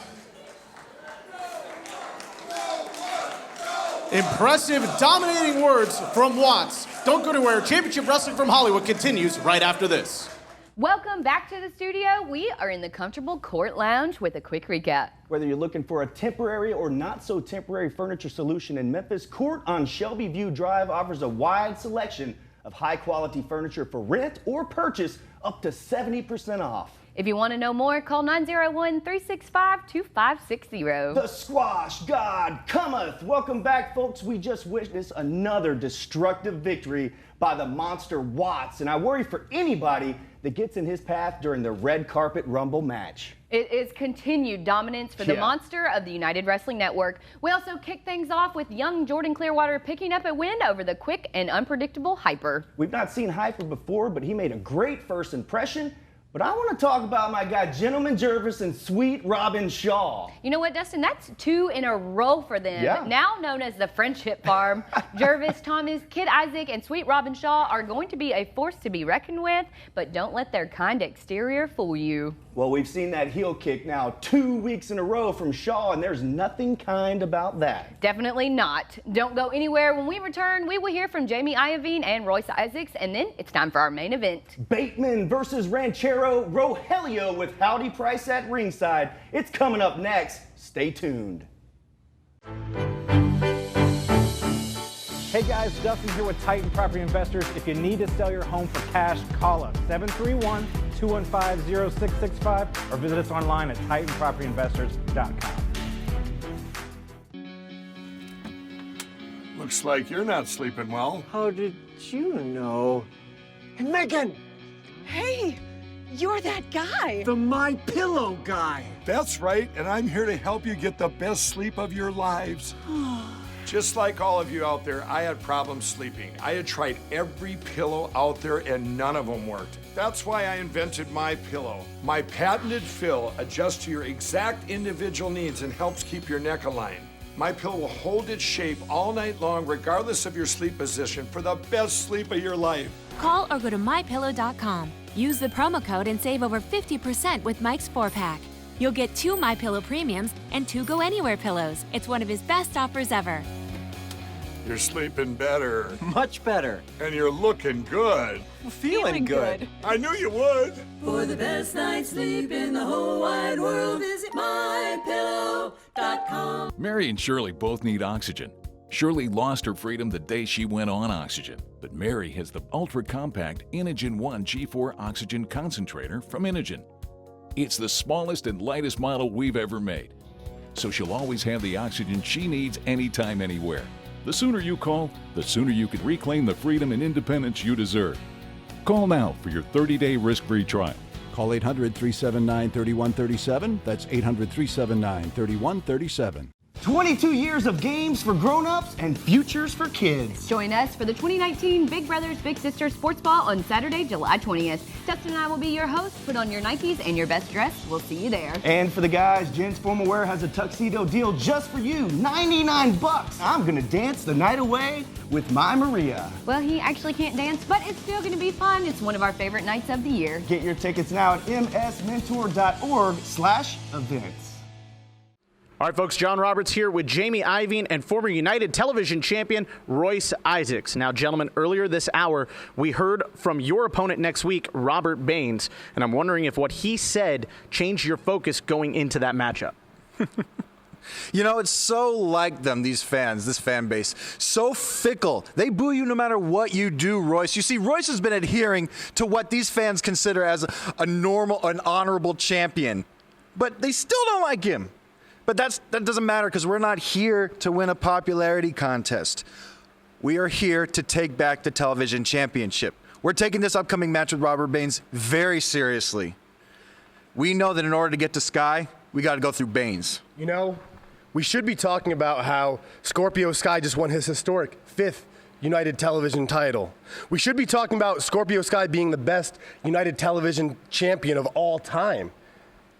Impressive, dominating words from Watts. Don't go anywhere. Championship Wrestling from Hollywood continues right after this. Welcome back to the studio. We are in the comfortable court lounge with a quick recap. Whether you're looking for a temporary or not so temporary furniture solution in Memphis, Court on Shelby View Drive offers a wide selection of high quality furniture for rent or purchase up to 70% off. If you want to know more, call 901-365-2560. The squash god cometh. Welcome back, folks. We just witnessed another destructive victory by the monster Watts, and I worry for anybody that gets in his path during the red carpet rumble match. It is continued dominance for the monster of the United Wrestling Network. We also kick things off with young Jordan Clearwater picking up a win over the quick and unpredictable Hyper. We've not seen Hyper before, but he made a great first impression. But I want to talk about my guy, Gentleman Jervis and Sweet Robin Shaw. You know what, Dustin? That's 2 in a row for them. Yeah. Now known as the Friendship Farm. Jervis, Thomas, Kid Isaac, and Sweet Robin Shaw are going to be a force to be reckoned with, but don't let their kind exterior fool you. Well, we've seen that heel kick now 2 weeks in a row from Shaw, and there's nothing kind about that. Definitely not. Don't go anywhere. When we return, we will hear from Jamie Iovine and Royce Isaacs, and then it's time for our main event. Bateman versus Ranchero, Rogelio with Howdy Price at ringside. It's coming up next. Stay tuned. Hey guys, Dustin here with Titan Property Investors. If you need to sell your home for cash, call us 731-215-0665 or visit us online at TitanPropertyInvestors.com. Looks like you're not sleeping well. How did you know? Hey, Megan! Hey, you're that guy. The My Pillow guy. That's right, and I'm here to help you get the best sleep of your lives. Just like all of you out there, I had problems sleeping. I had tried every pillow out there and none of them worked. That's why I invented My Pillow. My patented fill adjusts to your exact individual needs and helps keep your neck aligned. My Pillow will hold its shape all night long, regardless of your sleep position, for the best sleep of your life. Call or go to mypillow.com. Use the promo code and save over 50% with Mike's 4-pack. You'll get 2 My Pillow premiums and 2 Go Anywhere pillows. It's one of his best offers ever. You're sleeping better. Much better. And you're looking good. Feeling good. I knew you would. For the best night's sleep in the whole wide world, visit mypillow.com. Mary and Shirley both need oxygen. Shirley lost her freedom the day she went on oxygen, but Mary has the ultra-compact Inogen 1 G4 oxygen concentrator from Inogen. It's the smallest and lightest model we've ever made, so she'll always have the oxygen she needs anytime, anywhere. The sooner you call, the sooner you can reclaim the freedom and independence you deserve. Call now for your 30-day risk-free trial. Call 800-379-3137. That's 800-379-3137. 22 years of games for grown-ups and futures for kids. Join us for the 2019 Big Brothers Big Sisters Sports Ball on Saturday, July 20th. Dustin and I will be your hosts. Put on your Nikes and your best dress. We'll see you there. And for the guys, Jen's Formal Wear has a tuxedo deal just for you. $99. I'm gonna dance the night away with my Maria. Well, he actually can't dance, but it's still gonna be fun. It's one of our favorite nights of the year. Get your tickets now at msmentor.org/events. All right, folks, John Roberts here with Jamie Iving and former United Television Champion Royce Isaacs. Now, gentlemen, earlier this hour, we heard from your opponent next week, Robert Baines, and I'm wondering if what he said changed your focus going into that matchup. You know, it's so like them, these fans, this fan base. So fickle. They boo you no matter what you do, Royce. You see, Royce has been adhering to what these fans consider as a normal, an honorable champion. But they still don't like him. But that doesn't matter because we're not here to win a popularity contest. We are here to take back the television championship. We're taking this upcoming match with Robert Baines very seriously. We know that in order to get to Sky, we got to go through Baines. You know, we should be talking about how Scorpio Sky just won his historic 5th United Television title. We should be talking about Scorpio Sky being the best United Television champion of all time.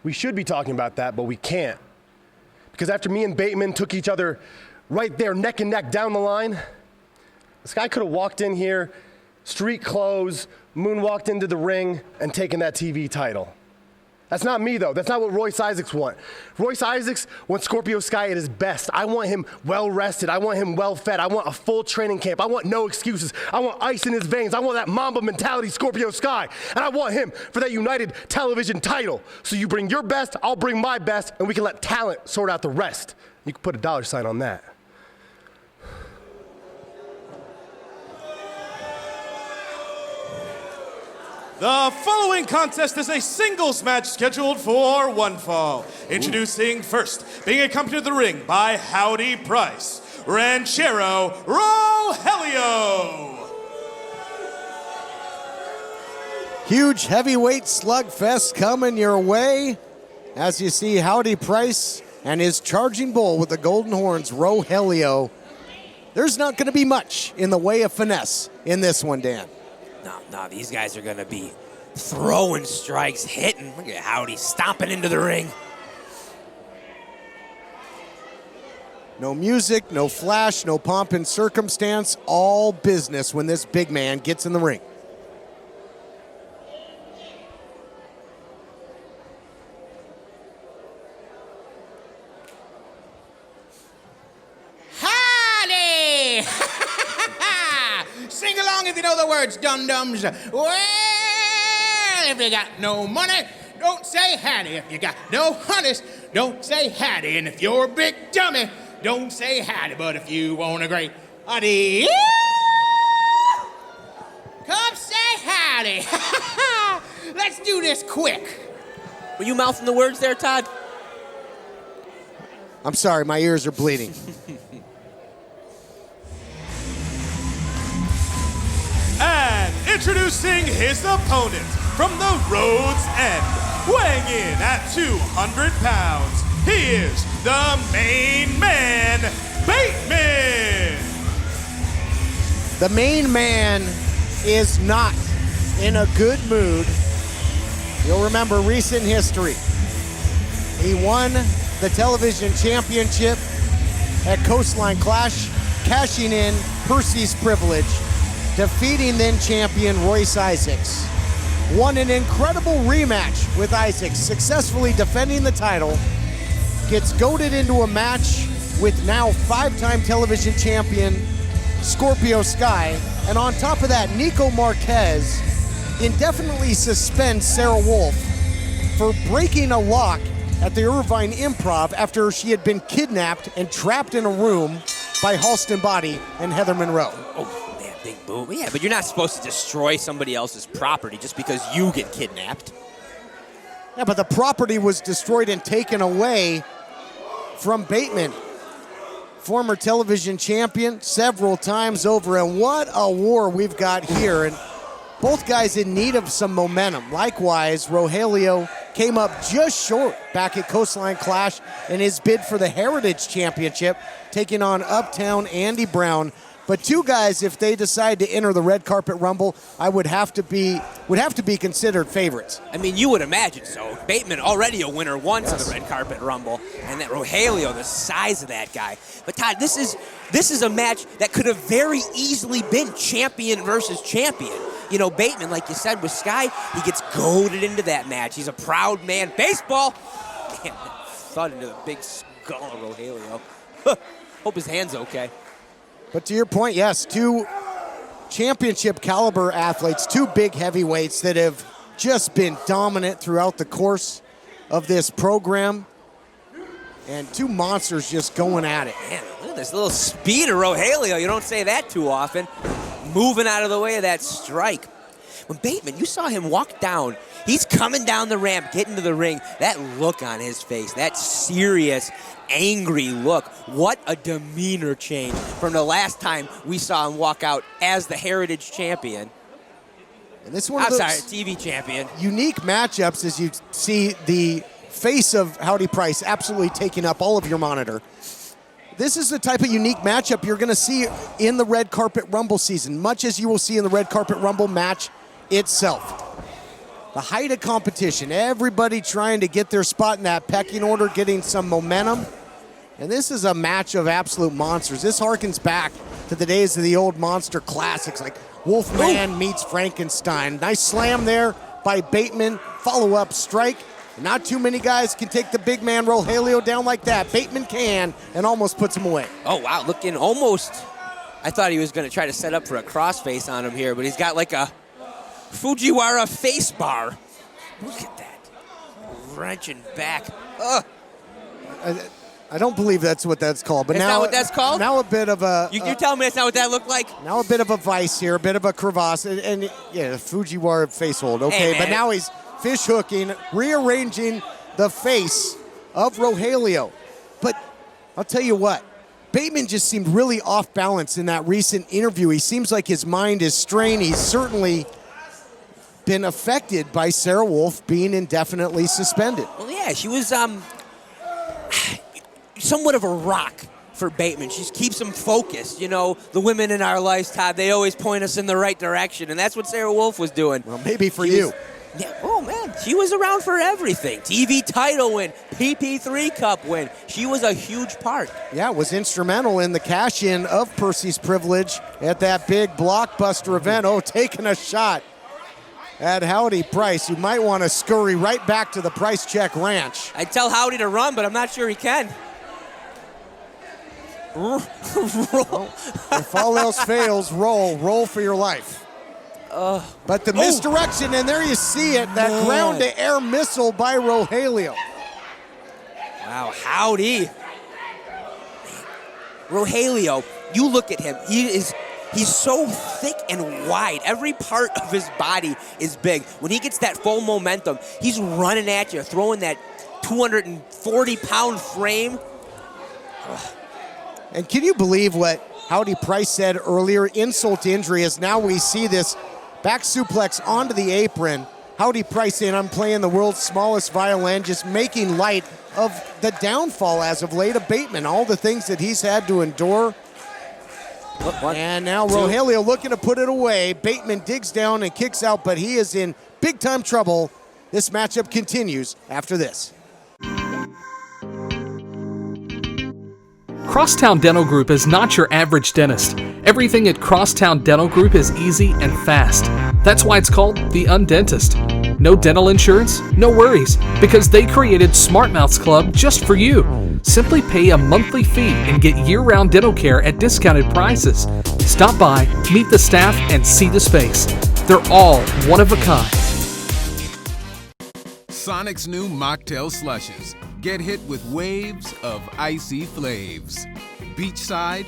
We should be talking about that, but we can't. Because after me and Bateman took each other right there, neck and neck down the line, this guy could have walked in here, street clothes, moonwalked into the ring, and taken that TV title. That's not me, though. That's not what Royce Isaacs wants. Royce Isaacs wants Scorpio Sky at his best. I want him well-rested. I want him well-fed. I want a full training camp. I want no excuses. I want ice in his veins. I want that Mamba mentality Scorpio Sky. And I want him for that United Television title. So you bring your best, I'll bring my best, and we can let talent sort out the rest. You can put a dollar sign on that. The following contest is a singles match scheduled for one fall. Introducing first, being accompanied to the ring by Howdy Price, Ranchero Rogelio. Huge heavyweight slugfest coming your way as you see Howdy Price and his charging bull with the golden horns, Rogelio. There's not going to be much in the way of finesse in this one, Dan. No, these guys are going to be throwing strikes, hitting. Look at Howdy stomping into the ring. No music, no flash, no pomp and circumstance. All business when this big man gets in the ring. Howdy! Sing along if you know the words, dum-dums. Well, if you got no money, don't say howdy. If you got no honeys, don't say howdy. And if you're a big dummy, don't say howdy. But if you want a great howdy, come say howdy. Let's do this quick. Were you mouthing the words there, Todd? I'm sorry, my ears are bleeding. And introducing his opponent from the Road's End, weighing in at 200 pounds, he is the main man, Bateman. The main man is not in a good mood. You'll remember recent history. He won the television championship at Coastline Clash, cashing in Percy's privilege, defeating then champion Royce Isaacs. Won an incredible rematch with Isaacs, successfully defending the title. Gets goaded into a match with now 5-time television champion Scorpio Sky. And on top of that, Nico Marquez indefinitely suspends Sarah Wolf for breaking a lock at the Irvine Improv after she had been kidnapped and trapped in a room by Halston Body and Heather Monroe. Oh, man, big boom. Yeah, but you're not supposed to destroy somebody else's property just because you get kidnapped. Yeah, but the property was destroyed and taken away from Bateman. Former television champion several times over, and what a war we've got here. And both guys in need of some momentum. Likewise, Rogelio came up just short back at Coastline Clash in his bid for the Heritage Championship, taking on Uptown Andy Brown. But two guys, if they decide to enter the red carpet rumble, I would have to be considered favorites. I mean, you would imagine so. Bateman already a winner once in the red carpet rumble, and that Rogelio, the size of that guy. But Todd, this is a match that could have very easily been champion versus champion. You know, Bateman, like you said, with Sky, he gets goaded into that match. He's a proud man. Baseball! Man, thud into the big calling Rogelio. Hope his hand's okay. But to your point, yes, two championship caliber athletes, two big heavyweights that have just been dominant throughout the course of this program. And two monsters just going at it. Man, look at this little speed of Rogelio. You don't say that too often. Moving out of the way of that strike. When Bateman, you saw him walk down. He's coming down the ramp, getting to the ring. That look on his face, that serious, angry look. What a demeanor change from the last time we saw him walk out as the Heritage Champion. And this is one of those TV champion. Unique matchups as you see the face of Howdy Price absolutely taking up all of your monitor. This is the type of unique matchup you're going to see in the Red Carpet Rumble season, much as you will see in the Red Carpet Rumble match itself. The height of competition, everybody trying to get their spot in that pecking order, getting some momentum. And this is a match of absolute monsters. This harkens back to the days of the old monster classics like Wolfman meets Frankenstein. Nice slam there by Bateman, follow-up strike. Not too many guys can take the big man Rogelio down like that. Bateman can, and almost puts him away. Oh, wow, looking almost, I thought he was going to try to set up for a crossface on him here, but he's got like a Fujiwara face bar. Look at that. Wrenching back. Ugh. I don't believe that's what that's called. But that's now, not what that's called? Now a bit of a... You're telling me that's not what that looked like? Now a bit of a vice here, a bit of a crevasse, and yeah, Fujiwara face hold. Okay, hey, but now he's fish hooking, rearranging the face of Rogelio. But I'll tell you what, Bateman just seemed really off balance in that recent interview. He seems like his mind is strained. He's certainly been affected by Sarah Wolf being indefinitely suspended. Well, yeah, she was somewhat of a rock for Bateman. She keeps him focused. You know, the women in our lives, Todd, they always point us in the right direction, and that's what Sarah Wolf was doing. Well, maybe for you. Yeah, oh man, she was around for everything. TV title win, PP3 Cup win. She was a huge part. Yeah, was instrumental in the cash-in of Percy's Privilege at that big blockbuster event. Oh, taking a shot at Howdy Price. You might want to scurry right back to the Price Check Ranch. I'd tell Howdy to run, but I'm not sure he can. Roll. If all else fails, roll for your life. But the misdirection, and there you see it, that ground-to-air missile by Rogelio. Wow, Howdy. Rogelio, you look at him, he's so thick and wide. Every part of his body is big. When he gets that full momentum, he's running at you, throwing that 240-pound frame. And can you believe what Howdy Price said earlier? Insult to injury, as now we see this back suplex onto the apron. Howdy Price saying, I'm playing the world's smallest violin, just making light of the downfall as of late of Bateman, all the things that he's had to endure. And now Rogelio looking to put it away. Bateman digs down and kicks out, but he is in big-time trouble. This matchup continues after this. Crosstown Dental Group is not your average dentist. Everything at Crosstown Dental Group is easy and fast. That's why it's called the Undentist. No dental insurance? No worries, because they created Smart Mouths Club just for you. Simply pay a monthly fee and get year-round dental care at discounted prices. Stop by, meet the staff, and see the space. They're all one of a kind. Sonic's new mocktail slushes. Get hit with waves of icy flaves. Beachside,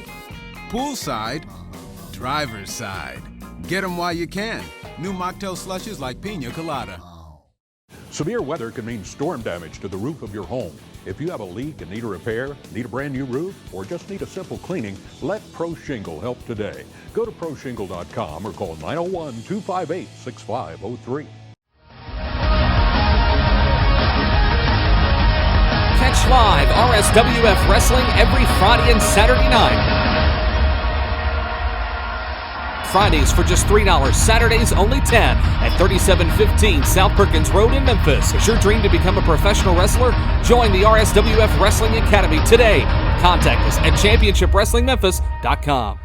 poolside, driver's side. Get them while you can. New mocktail slushes like Pina Colada. Severe weather can mean storm damage to the roof of your home. If you have a leak and need a repair, need a brand new roof, or just need a simple cleaning, let Pro Shingle help today. Go to proshingle.com or call 901-258-6503. Catch live RSWF Wrestling every Friday and Saturday night. Fridays for just $3, Saturdays only $10 at 3715 South Perkins Road in Memphis. Is your dream to become a professional wrestler? Join the RSWF Wrestling Academy today. Contact us at championshipwrestlingmemphis.com.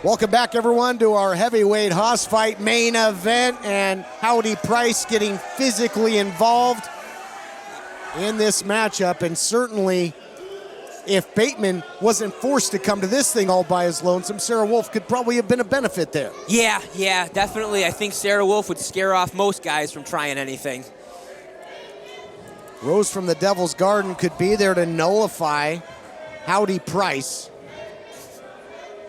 Welcome back, everyone, to our heavyweight Haas fight main event, and Howdy Price getting physically involved. in this matchup, and certainly if Bateman wasn't forced to come to this thing all by his lonesome, Sarah Wolf could probably have been a benefit there. Yeah, definitely. I think Sarah Wolf would scare off most guys from trying anything. Rose from the Devil's Garden could be there to nullify Howdy Price,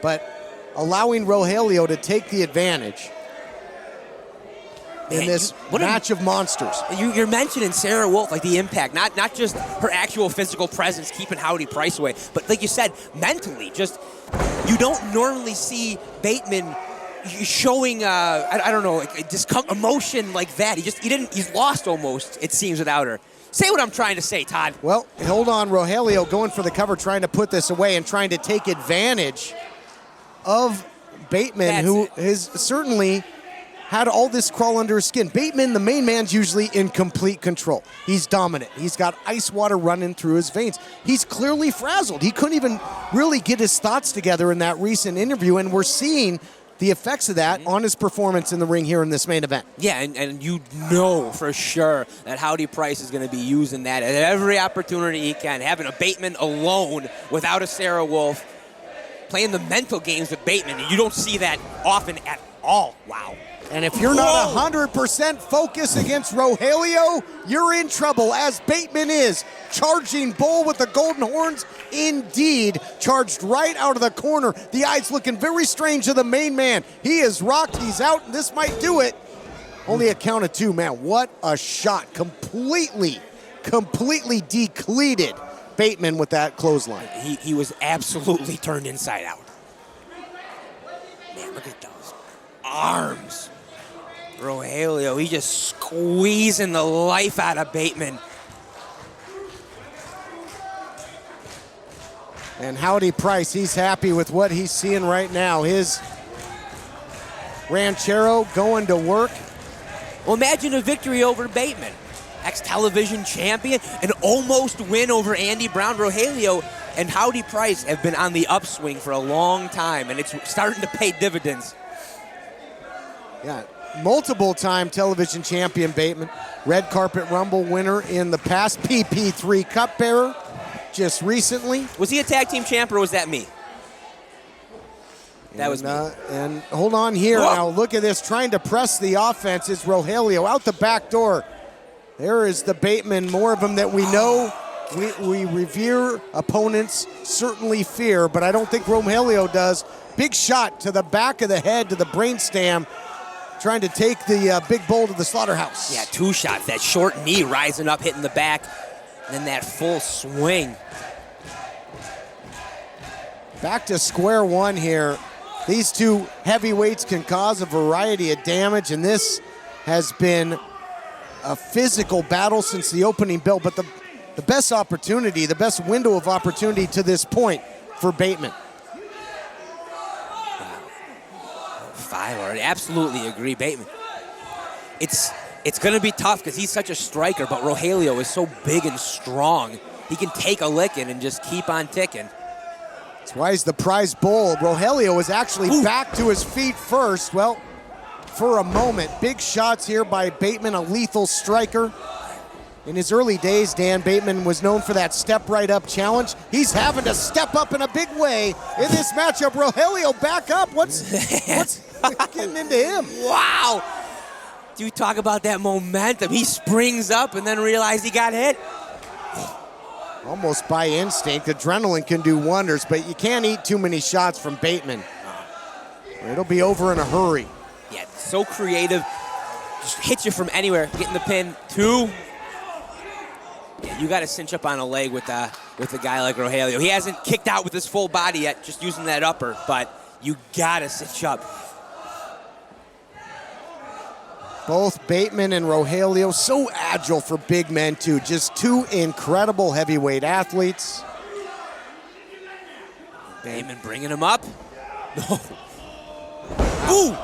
but allowing Rogelio to take the advantage in this match of monsters. You're mentioning Sarah Wolf, like the impact, not just her actual physical presence keeping Howdy Price away, but like you said, mentally, just you don't normally see Bateman showing, I don't know, emotion like that. He's lost almost, it seems, without her. Say what I'm trying to say, Todd. Well, hold on, Rogelio going for the cover, trying to put this away and trying to take advantage of Bateman, who has certainly had all this crawl under his skin. Bateman, the main man's usually in complete control. He's dominant. He's got ice water running through his veins. He's clearly frazzled. He couldn't even really get his thoughts together in that recent interview, and we're seeing the effects of that on his performance in the ring here in this main event. Yeah, and you know for sure that Howdy Price is going to be using that at every opportunity he can. Having a Bateman alone without a Sarah Wolf, playing the mental games with Bateman, and you don't see that often at all. Wow. And if you're not 100% focused against Rogelio, you're in trouble, as Bateman is. Charging bull with the golden horns, indeed. Charged right out of the corner. The eyes looking very strange to the main man. He is rocked, he's out, and this might do it. Only a count of two, man. What a shot. Completely depleted Bateman with that clothesline. He was absolutely turned inside out. Man, look at those arms. Rogelio, he's just squeezing the life out of Bateman. And Howdy Price, he's happy with what he's seeing right now. His Ranchero going to work. Well, imagine a victory over Bateman. Ex-television champion, an almost win over Andy Brown. Rogelio and Howdy Price have been on the upswing for a long time, and it's starting to pay dividends. Yeah, multiple-time television champion Bateman. Red Carpet Rumble winner in the past. PP3 Cup bearer just recently. Was he a tag team champ, or was that me? That was me. And hold on here. Whoa. Now look at this, trying to press the offense. It's Rogelio out the back door. There is the Bateman, more of them that we know. We revere, opponents certainly fear, but I don't think Rogelio does. Big shot to the back of the head, to the brainstem, trying to take the big bull to the slaughterhouse. Yeah, two shots. That short knee rising up, hitting the back, and then that full swing. Back to square one here. These two heavyweights can cause a variety of damage, and this has been a physical battle since the opening bell, but the best opportunity, the best window of opportunity to this point for Bateman. I absolutely agree, Bateman. It's going to be tough because he's such a striker, but Rogelio is so big and strong. He can take a licking and just keep on ticking. That's why he's the prize bull. Rogelio is actually back to his feet first. Well, for a moment, big shots here by Bateman, a lethal striker. In his early days, Dan, Bateman was known for that step right up challenge. He's having to step up in a big way in this matchup. Rogelio back up. What's getting into him? Wow. Do you talk about that momentum? He springs up and then realizes he got hit. Almost by instinct. Adrenaline can do wonders, but you can't eat too many shots from Bateman. It'll be over in a hurry. Yeah, so creative. Just hits you from anywhere. Getting the pin. Two. Yeah, you got to cinch up on a leg with a guy like Rogelio. He hasn't kicked out with his full body yet, just using that upper, but you got to cinch up. Both Bateman and Rogelio, so agile for big men too. Just two incredible heavyweight athletes. Bateman bringing him up. No. Ooh!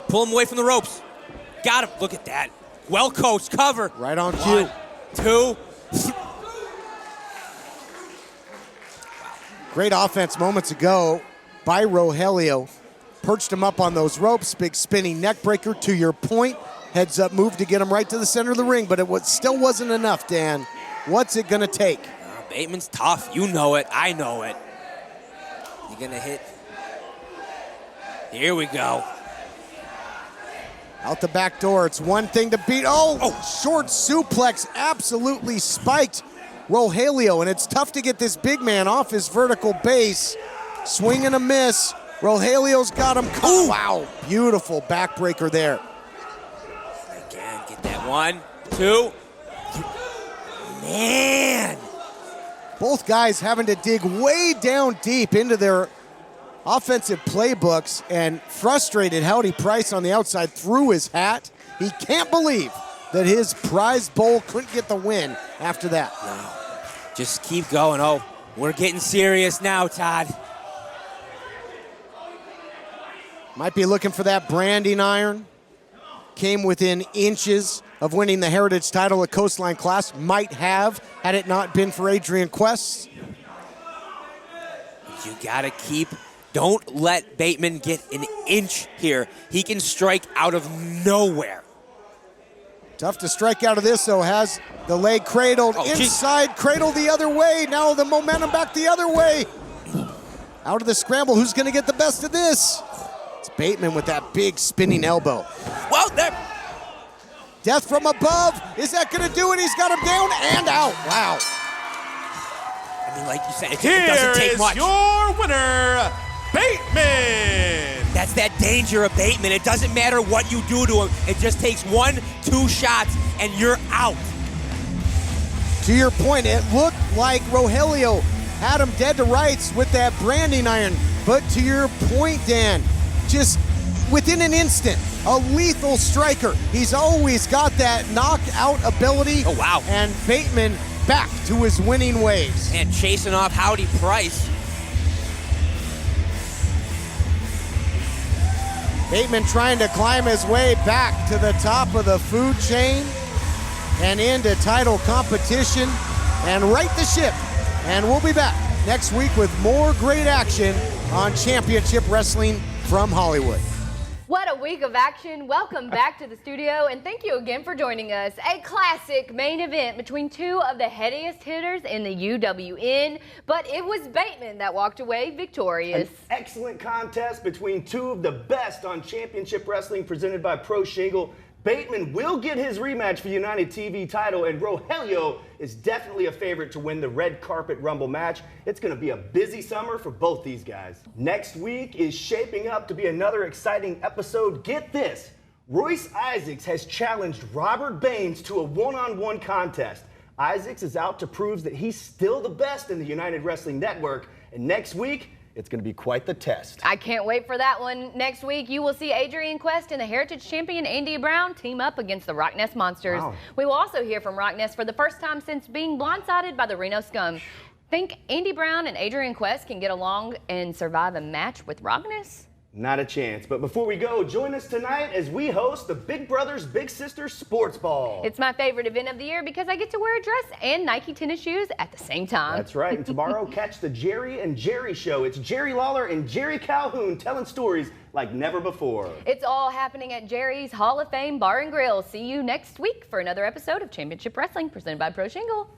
Pull him away from the ropes. Got him. Look at that. Well coached. Cover. Right on cue. 1, 2. Great offense moments ago by Rogelio. Perched him up on those ropes. Big spinning neck breaker, to your point. heads-up move to get him right to the center of the ring, but it still wasn't enough, Dan. What's it going to take? Bateman's tough. You know it. I know it. You're going to hit. Here we go. Out the back door. It's one thing to beat. Oh, short suplex absolutely spiked Rogelio, and it's tough to get this big man off his vertical base. Swing and a miss. Rogelio's got him. Oh, wow. Beautiful backbreaker there. Again, get that 1, 2. Man. Both guys having to dig way down deep into their offensive playbooks, and frustrated Howdy Price on the outside threw his hat. He can't believe that his prize bowl couldn't get the win after that. No. Just keep going. Oh, we're getting serious now, Todd. Might be looking for that branding iron. Came within inches of winning the Heritage title at Coastline Class. Might have, had it not been for Adrian Quest. You gotta keep, don't let Bateman get an inch here. He can strike out of nowhere. Tough to strike out of this, though. Has the leg cradled inside, cradle the other way. Now the momentum back the other way. Out of the scramble, who's gonna get the best of this? It's Bateman with that big spinning elbow. Well, there. Death from above. Is that going to do it? He's got him down and out. Wow. I mean, like you said, it doesn't take much. Here is your winner, Bateman. That's that danger of Bateman. It doesn't matter what you do to him. It just takes 1, 2 shots, and you're out. To your point, it looked like Rogelio had him dead to rights with that branding iron. But to your point, Dan, just within an instant, a lethal striker. He's always got that knockout ability. Oh, wow. And Bateman back to his winning ways. And chasing off Howdy Price. Bateman trying to climb his way back to the top of the food chain and into title competition and right the ship. And we'll be back next week with more great action on Championship Wrestling from Hollywood. What a week of action. Welcome back to the studio, and thank you again for joining us. A classic main event between two of the headiest hitters in the UWN, but it was Bateman that walked away victorious. An excellent contest between two of the best on Championship Wrestling presented by Pro Shingle. Bateman will get his rematch for the United TV title, and Rogelio is definitely a favorite to win the Red Carpet Rumble match. It's going to be a busy summer for both these guys. Next week is shaping up to be another exciting episode. Get this, Royce Isaacs has challenged Robert Baines to a one-on-one contest. Isaacs is out to prove that he's still the best in the United Wrestling Network, and next week, it's going to be quite the test. I can't wait for that one. Next week, you will see Adrian Quest and the Heritage Champion Andy Brown team up against the Rock Nest Monsters. Wow. We will also hear from Rock Nest for the first time since being blindsided by the Reno Scum. Think Andy Brown and Adrian Quest can get along and survive a match with Rock Nest? Not a chance. But before we go, join us tonight as we host the Big Brothers Big Sisters Sports Ball. It's my favorite event of the year because I get to wear a dress and Nike tennis shoes at the same time. That's right. And tomorrow, catch the Jerry and Jerry Show. It's Jerry Lawler and Jerry Calhoun telling stories like never before. It's all happening at Jerry's Hall of Fame Bar and Grill. See you next week for another episode of Championship Wrestling presented by Pro Shingle.